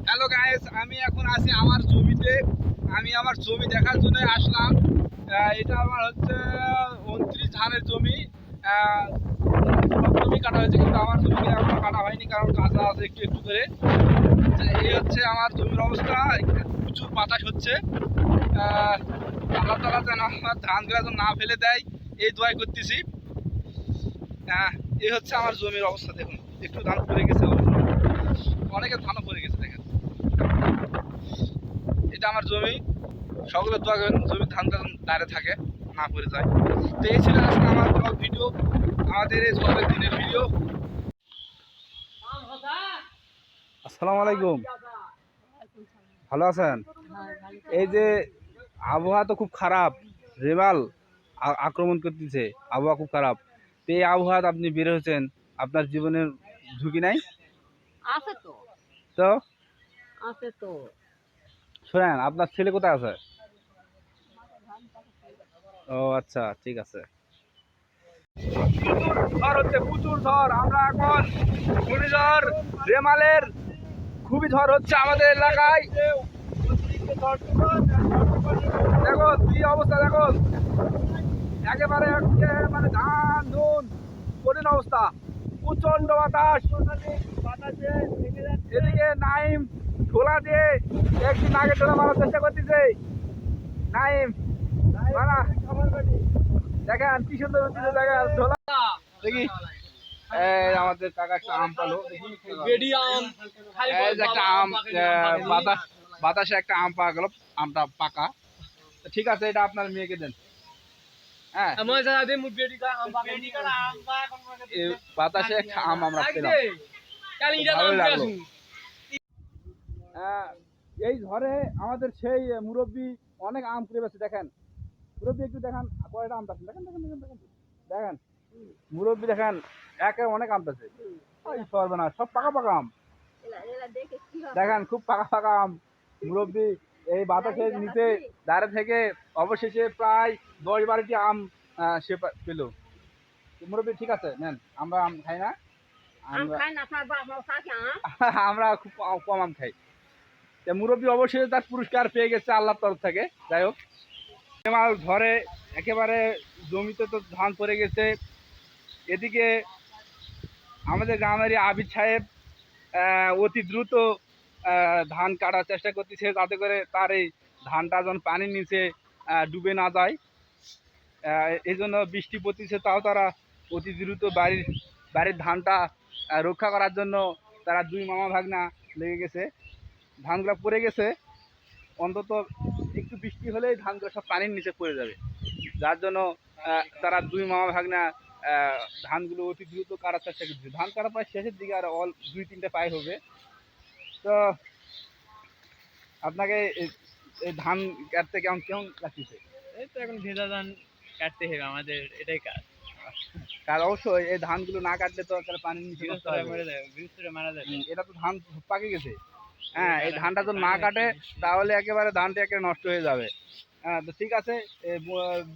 Hello guys, আমি এখন আছি আমার জমিতে। আমি আমার জমি দেখার জন্য আসলাম। এটা আমার হচ্ছে 29 ধানের জমি। সব জমি কাটা হয়েছে, কিন্তু আমার জমিতে এখনো কাটা হয়নি, কারণ কাঁচা আছে একটু একটু করে। এই হচ্ছে আমার জমির অবস্থা। প্রচুর বাতাস হচ্ছে। আল্লাহ তাআলা যেন আমার ধানগুলো যেন না ফেলে দেয়, এই দোয়াই করতেছি। এই হচ্ছে আমার জমির অবস্থা। দেখুন, একটু ধান পড়ে গেছে, অনেকের ধানও পড়ে গেছে। দেখেন, এটা আমার জমি। সকলের দোয়া করেন জমির ধানটা দাঁড়িয়ে থাকে, না পড়ে যায়। তো এই ছিল আজকে আমার ব্লগ ভিডিও, আমাদের এই ঝড়ের দিনের ভিডিও। আসসালামু আলাইকুম, ভালো আছেন? এই যে আবহাওয়া তো খুব খারাপ, রেমাল আক্রমণ করতেছে, আবহাওয়া খুব খারাপ। তো এই আবহাওয়া আপনি বের হয়েছেন, আপনার জীবনের ঝুঁকি নাই? আছে তো। তো আছে তো। শোনেন, আপনার ছেলে কোথায় আছে? ও আচ্ছা, ঠিক আছে। প্রচুর ঝড় হচ্ছে, প্রচুর ঝড়। আমরা এখন ঘূর্ণিঝড় রেমালের খুবই ঝড় হচ্ছে আমাদের এলাকায়। দেখো কি অবস্থা, দেখো একেবারে মানে ধান ধুন কঠিন অবস্থা, প্রচন্ড বাতাস। এদিকে নাইম ঝোলা দিয়ে একদিন আগে ঝোলা মারার চেষ্টা করতেছে। নাইম মারা, দেখেন কি সুন্দর হচ্ছে, দেখেন ঝোলা। দেখি আমাদের কাকা একটা আম পালো, একটা আম বাতাস বাতাসে একটা আম পাওয়া গেল, আমটা পাকা। ঠিক আছে, এটা আপনার মেয়েকে দেন। হ্যাঁ, বাতাসে একটা আম আমরা পেলাম, ভালোই লাগলো। এই ঝড়ে আমাদের সেই মুরব্বী অনেক আম পেয়ে গেছে। দেখেন মুরব্বী, একটু দেখান কয়টা আম পাচ্ছেন। দেখেন দেখেন দেখেন দেখেন দেখেন মুরব্বী, দেখেন একে অনেক আম পাচ্ছে। সর্বনাশ, সব পাকা পাকা আম। দেখেন খুব পাকা পাকা আম। মুরব্বী এই বাতাসের নিচে দাঁড়িয়ে থেকে অবশেষে প্রায় 10-12টি আম সে পেল। মুরব্বী ঠিক আছে, নেন। আমরা আম খাই না, আমরা খুব কম আম খাই। মুরব্বী অবশ্যই তার পুরস্কার পেয়ে গেছে আল্লাহর তরফ থেকে। যাই হোক, আমার ঘরে একেবারে জমিতে তো ধান পড়ে গেছে। এদিকে আমাদের গ্রামেরই আবিদ সাহেব অতি দ্রুত ধান কাটার চেষ্টা করতেছে, যাতে করে তার এই ধানটা যেন পানির নিচে ডুবে না যায়। এই জন্য বৃষ্টি পড়তেছে, তাও তারা অতি দ্রুত বাড়ির ধানটা রক্ষা করার জন্য তারা দুই মামা ভাগনা লেগে গেছে। ধানগুলো পড়ে গেছে, অন্তত একটু বৃষ্টি হলেই ধানগুলো সব পানির নিচে পড়ে যাবে। যার জন্য তারা দুই মামা ভাগনা ধানগুলো অতি দ্রুত কাটার চেষ্টা করছে। ধান কাটা প্রায় শেষের দিকে, আর 2-3টে পায়ে হবে। তো আপনাকে এই ধান কাটতে কেমন কেমন লাগতেছে? এই তো এখন ভেজা ধান কাটতে হবে, আমাদের এটাই কাজ। কারণ অবশ্যই এই ধানগুলো না কাটলে তো পানির নিচে নষ্ট হবে, মারা যাবে। এটা তো ধান পাকে গেছে। হ্যাঁ, এই ধানটা যদি না কাটে তাহলে একেবারে ধানটা একেবারে নষ্ট হয়ে যাবে। হ্যাঁ, তো ঠিক আছে,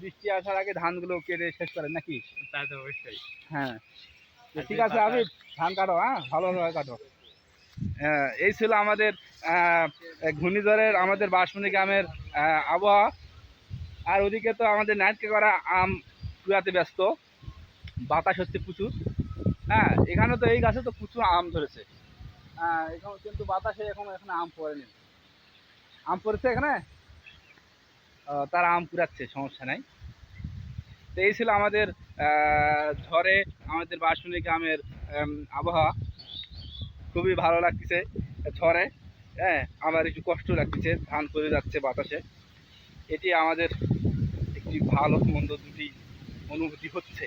বৃষ্টি আসার আগে ধানগুলো কেটে শেষ করেন নাকি? তা তো অবশ্যই। হ্যাঁ, তো ঠিক আছে আবিদ, ধান কাটো, হ্যাঁ ভালোভাবে কাটো। এই ছিল আমাদের ঘূর্ণিঝড়ের আমাদের বাঁশমণি গ্রামের আবহাওয়া। আর ওদিকে তো আমাদের নাইটকে করা আম কুড়াতে ব্যস্ত, বাতাস হচ্ছে প্রচুর। হ্যাঁ, এখানে তো এই গাছে তো প্রচুর আম ধরেছে। এখন কিন্তু বাতাসে এখানে আম পড়েনি। আম পড়েছে এখানে, তারা আম কুড়াচ্ছে, সমস্যা নাই। তো এই ছিল আমাদের ঝড়ে আমাদের বাঁশমণি গ্রামের আবহাওয়া। খুবই ভালো লাগতেছে ঝড়ে। হ্যাঁ, আবার একটু কষ্ট লাগতেছে, ধান পড়ে যাচ্ছে বাতাসে। এটি আমাদের একটি ভালো মন্দ দুটি অনুভূতি হচ্ছে।